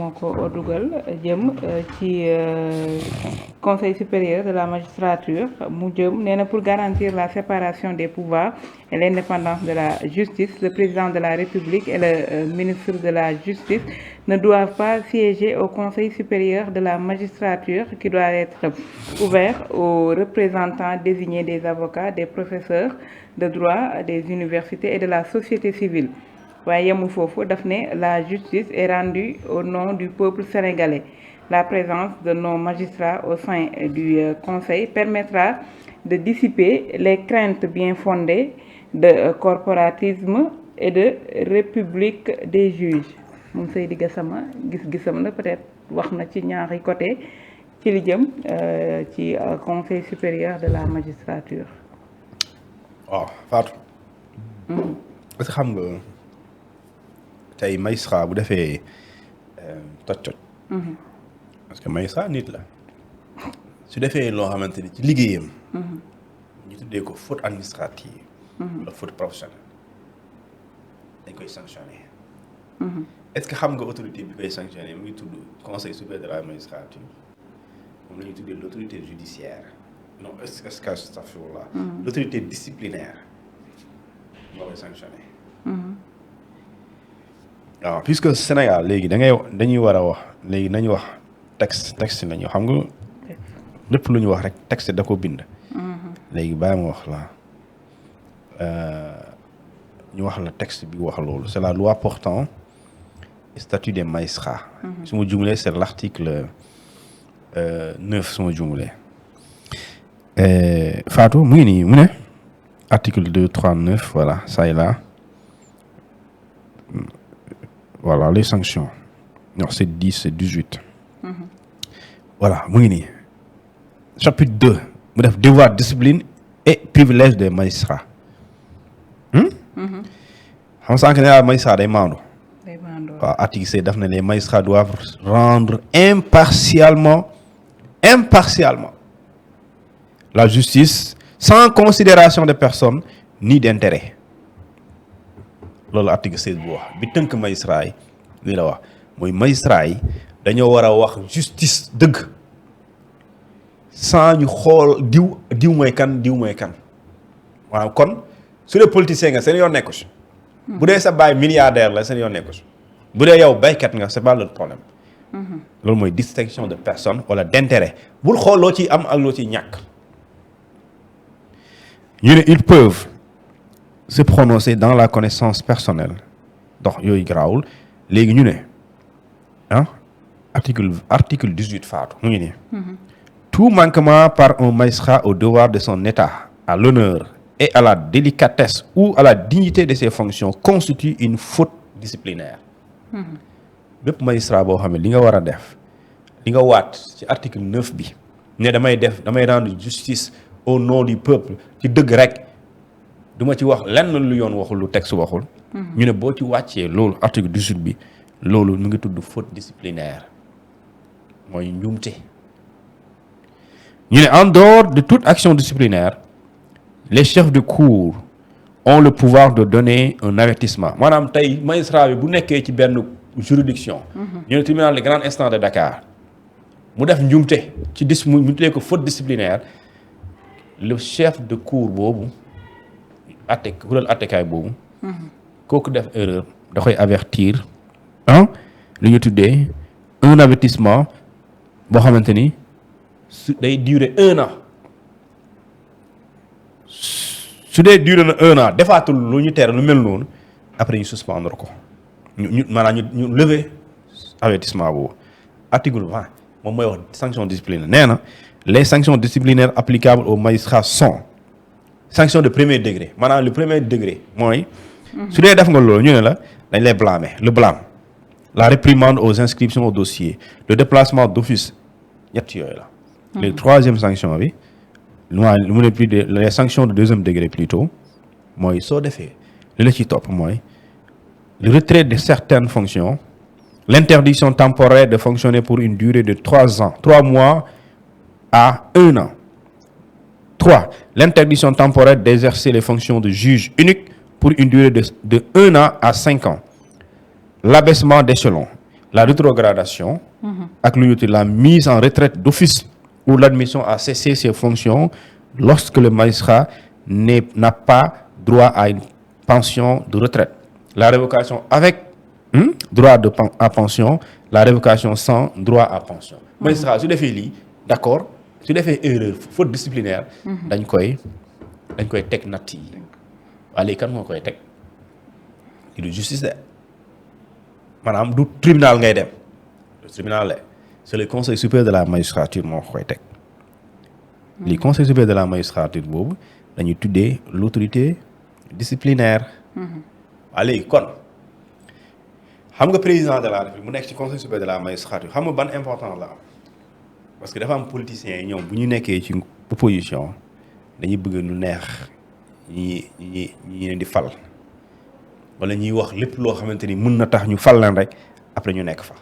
moo ko dugal jëm ci conseil supérieur de la magistrature mu jëm nee na pour garantir la séparation des pouvoirs et l'indépendance de la justice le président de la République et le ministre de la justice ne doivent pas siéger au conseil supérieur de la magistrature qui doit être ouvert aux représentants désignés des avocats, des professeurs de droit, des universités et de la société civile. waaye yemul foofu daf ne la justice est rendue au nom du peuple sénégalais. La présence de nos magistrats au sein du conseil permettra de dissiper les craintes bien fondées de corporatisme et de république des juges. moom Seydi Gassama gis-gisam la peut-être wax na ci ñaari côté ci li jëm ci conseil supérieur de la magistrature. waaw Fatou. est-ce que xam nga tey magistrat bu defee toj-toj. parce que magistrat nit la su defee loo xamante ni ci liggéeyam. ñu tuddee ko faute administrative. wala faute professionnelle dañ koy sanctionner. est-ce que xam nga autorité bi koy sanctionner mu ngi tudd conseil supérieur de la magistrature moom la ñuy tuddee l'autorité judiciaire non est-ce que astafurlah l'autorité disciplinaire moo koy sanctionner. waaw puisque Sénégal léegi dañuy war a wax léegi nañu wax texte nañu xam nga lépp lu ñu wax rek texte da ko bind. léegi bàyyi ma wax la ñu wax la texte bi wax loolu c'est la loi portant statut des magistrats. su ma jumlee c'est l'article 9 su ma jumlee. Fatou mu ngi nii mu ne article 239 voilà ça et là. Voilà les sanctions non c'est 10 c'est 18. Voilà mu ngi nii chapitre 2 mu def devoir discipline et privilège des magistrats. xam nga sànq ne la magistrat day maandu. waaw article C daf ne les magistrats doivent rendre impartialement la justice sans considération de personne ni d'intérêt. loolu article 16 bu wax bi tënk magistrat yi lii la wax mooy magistrat yi dañoo war a wax justice dëgg sans ñu xool diw mooy kan waaw kon su dee politicien nga seen yoon nekku si bu dee sa baay milliardaire la seen yoon nekku si bu dee yow baykat nga c'est pas le problème. loolu mooy distinction de personne wala d'intérêt bul xool loo ciy am ak loo ciy ñàkk. ñu ne ils peuvent se prononcer dans la connaissance personnelle donc yooyu garaawul léegi ñu ne article 18 Fatou mu ngi nii. Tout manquement par un magistrat au devoir de son état à l'honneur et à la délicatesse ou à la dignité de ses fonctions constitue une faute disciplinaire. bépp magistrat boo xam ne li nga war a def li nga waat ci article 9 bi ne damay rendre justice au nom du peuple ci dëgg rek duma ci wax lenn lu yoon waxul lu texte waxul. ñu ne boo ci wàccee loolu article 18 bi loolu mu ngi tudd faute disciplinaire mooy njuumte. ñu ne en dehors de toute action disciplinaire les chefs de cour ont le pouvoir de donner un avertissement maanaam tey magistrat bi bu nekkee ci benn juridiction. ñu ne tribunal de grande instance de Dakar mu def njuumte ci mu tuddee ko faute disciplinaire le chef de cour boobu kuréel attekaay boobu. kooku def erreur da koy avertir lu ñu tuddee un avertissement boo xamante ni day durer 1 an su dee durer na 1 an defaatul lu ñu tere lu mel noonu après ñu suspendre ko maanaam ñu lever avertissement boobu. article 20 moom mooy wax sanction disciplinaire nee na les sanctions disciplinaires applicables aux magistrats sont sanctions de premier degré maanaam le premier degré mooy. su dee def nga loolu ñu ne la dañ lay blâmer le blâme la réprimande aux inscriptions au dossier le déplacement d'office ñett yooyu la. le troisième sanction bi lu mu ne plus de les sanctions de deuxième degré plutôt mooy soo defee li la ci topp mooy le retrait de certaines fonctions l'interdiction temporaire de fonctionner pour une durée de 3 mois à 1 an. 3. L'interdiction temporaire d'exercer les fonctions de juge unique pour une durée de 1 an à 5 ans. L'abaissement d'échelon la rétrogradation ak lu ñu tuddee la mise en retraite d'office ou l'admission à cesser ses fonctions lorsque le magistrat n'a pas droit à une pension de retraite. La révocation avec droit à pension, la révocation sans droit à pension. Magistrat su defee lii d'accord su defee erreur faute disciplinaire dañ koy teg natt yi waaye léegi kan moo koy teg ci du justice de maanaam du tribunal ngay dem du tribunal la c'est le conseil supérieur de la magistrature moo koy teg li conseil supérieur de la magistrature boobu dañuy tuddee l'autorité disciplinaire waaye léegi kon xam nga président de la République mu nekk ci conseil supérieur de la magistrature xam nga ban importance la am parce que dafa am politiciens yi ñoom bu ñu nekkee ci opposition dañuy bëgg lu neex ñi leen di fal wala ñuy wax lépp loo xamante ni mën na tax ñu fal leen rek après ñu nekk fa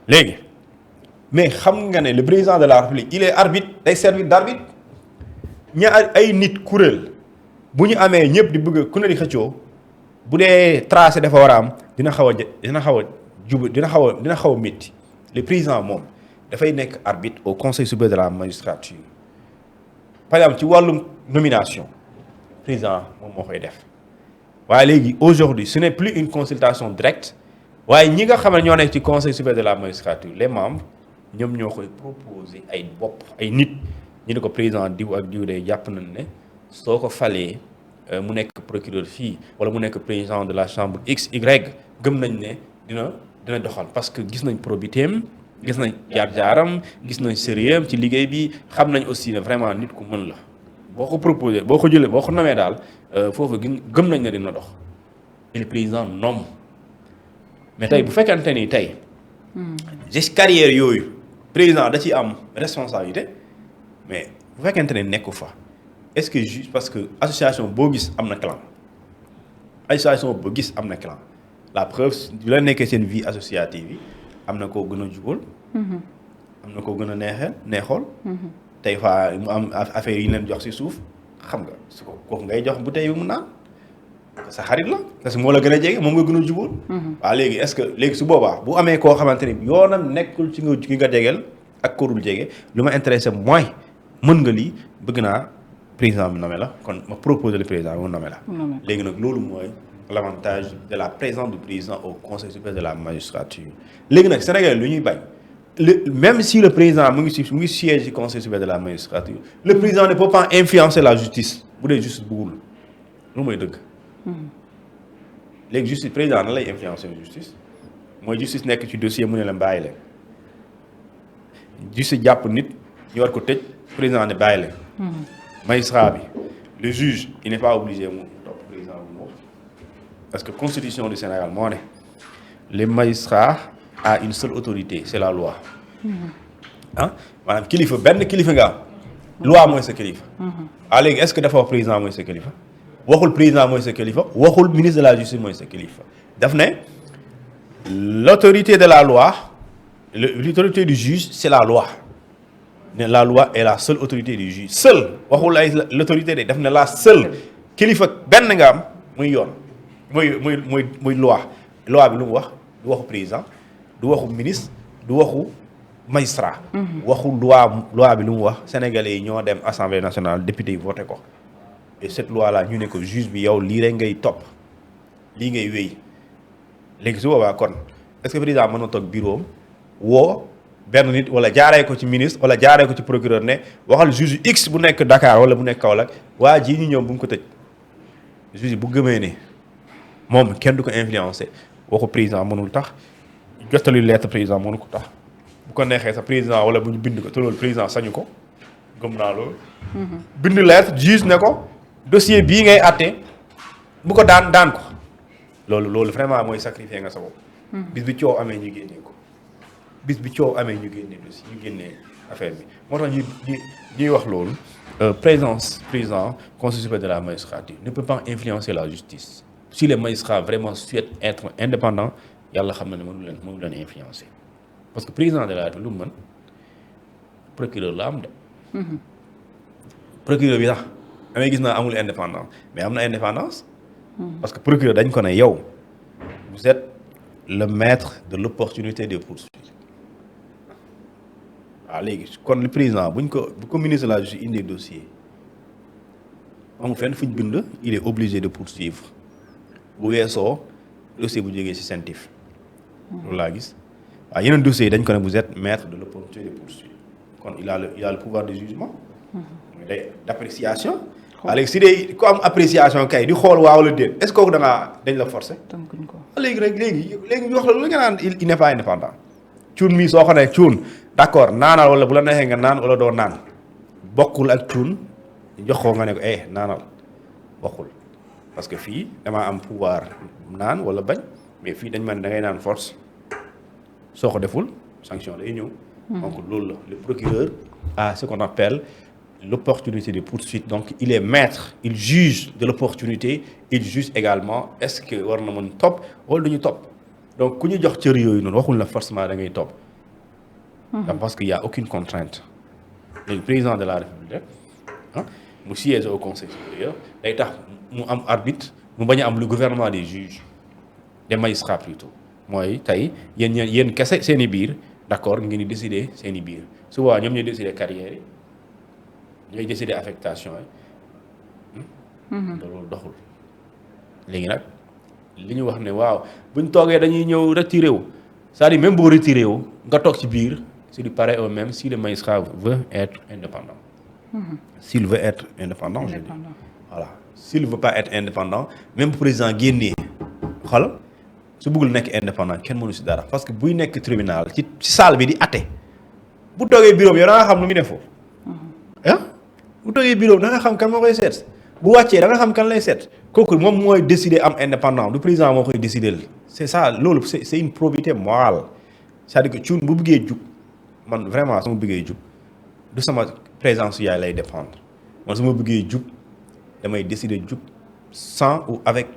léegi mais xam nga ne le président de la République il est arbitre day servir d'arbitre ay nit kuréel bu ñu amee ñëpp di bëgg ku ne di xëccoo bu dee tracé dafa war a am dina xaw a métti le président moom dafay nekk arbitre au conseil supérieur de la magistrature par exemple ci wàllum nomination président moom moo koy def waaye léegi aujourd'hui ce n'est plus une consultation directe waaye ñi nga xam ne ñoo nekk ci conseil supérieur de la magistrature les membres ñoom ñoo koy proposer ay nit ñu ne ko président diw ak diw de jàpp nañ ne soo ko falee mu nekk procureur fii wala mu nekk président de la chambre XY gëm nañ ne dina doxal parce que gis nañ probité gis nañ jaar-jaaram gis nañ sérieux ci liggéey bi xam nañ aussi ne vraiment nit ku mën la boo ko proposé boo ko jëlee boo ko namee daal foofu gëm nañ ne dina dox et le président nomme mais tey bu fekkante ni tey geste carrière yooyu président da ci am responsabilité mais bu fekkente ne nekku fa est-ce que juste parce que association boo gis am na clan la preuve du la nekkee seen vie associative yi am na koo gën a jubal am na koo gën a neexool tey fa mu am affaire yi leen jox ci suuf xam nga su ko kooku ngay jox bu tey bi mu naan sa xarit la parce que moo la gën a jege moom nga gën a jubal waaw léegi est-ce que léegi su boobaa bu amee koo xamante ni yoonam nekkul ci nga jegeel ak ko dul jege lu ma intéressé mooy mën nga lii bëgg naa président bi nommé la kon ma proposé le président bi mu nommé la léegi nag loolu mooy l'avantage de la présence du président au conseil supérieur de la magistrature léegi nag Sénégal lu ñuy bañ même si le président mu ngi siège ci conseil supérieur de la magistrature le président ne peut pas influencer la justice bu dee justice bëggul lu mooy dëgg léegi justice président na lay influencer justice mooy justice nekk ci dossier mu ne la bàyyi leen justice jàpp nit ñu war ko tëj président ne bàyyi leen magistrat bi le juge il n'est pas obligé mu topp président bu mu parce que constitution du Sénégal moo ne les magistrats a une seule autorité c'est la loi maanaam kilifa benn kilifa nga am loi mooy sa kilifa léegi est-ce que dafa wax président mooy sa kilifa waxul président mooy sa kilifa waxul ministre de la justice mooy sa kilifa daf ne l'autorité de la loi l'autorité du juge c'est la loi ne la loi est la seule autorité du juge seul waxul ay l'autorité de daf ne la seule kilifa benn nga am muy yoon muy loi bi lu mu wax du waxu président du waxu ministre du waxu magistrat waxu loi bi lu mu wax sénégalais yi ñoo dem assemblée nationale député yi voté ko et cette loi là ñu ne ko juge bi yow lii rek ngay topp lii ngay wéy léegi su boobaa kon est-ce que président mën na toog bureau woo benn nit wala jaaree ko ci ministre wala jaaree ko ci procureur ne waxal juge X bu nekk Dakar wala bu nekk Kaolack waa jii ñu ñëw bu mu ko tëj juge bu gëmee ne moom kenn du ko influencer waxu président mënul tax jottali lettre président mënu ko tax bu ko neexee sa président wala bu ñu bind ko te loolu président sañu ko gëm naa loolu bind lettre juge ne ko dossier bii ngay àtte bu ko daan ko loolu vraiment mooy sacrifier nga sa bopp bis bi coow amee ñu génnee ko bis bi coow amee ñu génnee dossier ñu génnee affaire bi moo tax ñuy wax loolu président conseil supérieur de la magistrature ne peut pas influencer la justice si les magistrats vraiment souhaitent être indépendants yàlla xam na ne mënu leen influencer parce que président de la République lu mu mën procureur la am de procureur bi sax damay gis naa amul indépendance mais am na indépendance parce que procureur dañ ko ne yow vous êtes le maître de l'opportunité des poursuites waaw léegi kon le président bu ko ministre de la justice indi dossier amul fenn fu ñu bind il est obligé de poursuivre bu weesoo dossier bu jógee ci CENTIF loolu laa gis waaw yeneen dossiers yi dañ ko ne vous êtes maître de l'opportunité des poursuites kon il a le pouvoir de jugement d'appréciation waaw léegi si dee ku am appréciation kay di xool waaw la déet est-ce que kooku dañ la forcer tënkuñ ko léegi ñu wax la lu nga naan il n'est pas indépendant cuun mii soo ko ne cuun d'accord naanal wala bu la neexee nga naan wala doo naan bokkul ak cuun jox ko nga ne ko naanal bokkul parce que fii damaa am pouvoir naan wala bañ mais fii dañ man da ngay naan force soo ko deful sanction day ñëw donc loolu la le procureur a ce qu'on appelle l'opportunité de poursuite donc il est maître il juge de l'opportunité il juge également est-ce que war na mën topp wala duñu topp donc ku ñu jox cër yooyu noonu waxul na forcément da ngay topp parce qu'il y a aucune contrainte le président de la République mu siège au conseil supérieur day tax mu am arbitre mu bañ a am le gouvernement des juges des magistrats plutôt mooy tey yéen kese seen i biir d'accord ngeen di décider seen i biir souvent ñoom ñooy décider carrière yi ñooy décider affectation yi loolu doxul léegi nag li ñu wax ne waaw buñ toogee dañuy ñëw retiré wu c'est-à-dire même boo retiré wu nga toog ci biir c'est du pareil au même si le magistrat veut être indépendant s'il veut être indépendant je dis voilà s'il veut pas être indépendant même président génnee xoolal su bëggul nekk indépendant kenn mënu si dara parce que buy nekk tribunal ci salle bi di atte bu toogee bureau yow da nga xam lu muy def foofu bu toogee bureau da nga xam kan moo koy seet bu wàccee da nga xam kan lay seet kooku moom mooy décider am indépendant du président moo koy décider c'est ça loolu c'est une probité morale c'est-à-dire que cuun bu bëggee jub man vraiment su ma bëggee jub du sama présence yaay lay dépendre man su ma bëggee jub damay décider jub sans ou avec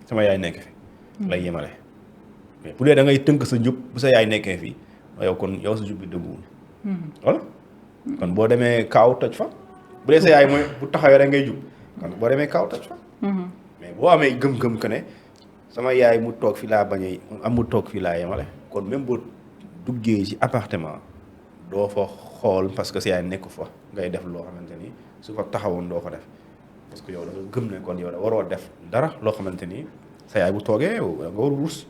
sama yaay nekk fi lay yemale mais bu dee da ngay tënk sa jub bu sa yaay nekkee fii yow kon yow sa jub bi dëgguwul voilà kon boo demee kaaw toj fa bu dee sa yaay mooy bu taxawee rek ngay jub kon boo demee kaaw toj fa mais boo amee gëm-gëm que ne sama yaay mu toog fi laa bañ a am mu toog fii laa yemale kon même boo duggee ci appartement doo fa xool parce que sa yaay nekku fa ngay def loo xamante ni su fa taxawoon doo ko def parce que yow da nga gëm ne kon yow da waroo def dara loo xamante ni sa yaay bu toogee yow da nga war a ruus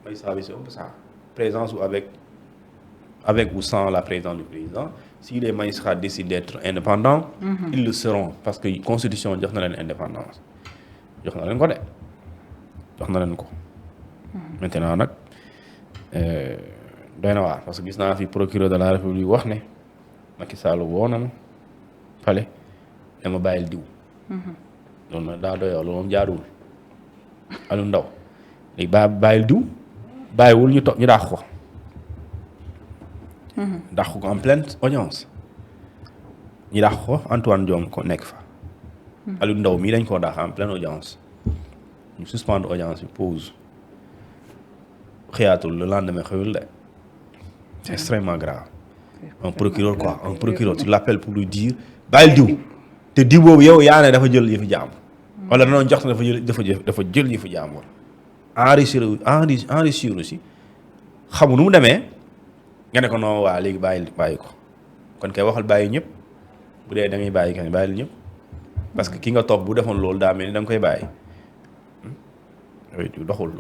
may saa c'est un peu ça présence ou avec ou sans la présence du président si les magistrats décident d'être indépendants ils le seront parce que constitution jox na leen indépendance jox na leen ko de jox na leen ko maintenant nag doy na waar parce que gis naa fi procureur de la République wax ne Macky Sall woo na ma fale dama bàyyil diw loolu nag daa doy loolu moom jaaduwul Aliou Ndao léegi bàyyil diw bàyyiwul ñu dàq ko dàq ko en pleine audience ñu dàq ko Antoine Diome ko nekk fa Aliou Ndao mii dañ koo dàq en pleine audience ñu suspendre audience bi pause xëyaatul le lendemain xëyul de c'est extrêmement grave un procureur tu l'appelles pour lui dire bàyyil diw te diw boobu yow yaa ne dafa jël yëfi jàmbur wala danoon jox ne dafa jël yëfi jàmbur enrichir aussi xamu nu mu demee nga ne ko non waa léegi bàyyi ko kon kay waxal bàyyi ñëpp bu dee da ngay bàyyi kenn bàyyil ñëpp parce que ki nga topp bu defoon loolu daa mel ni da nga koy bàyyi doxul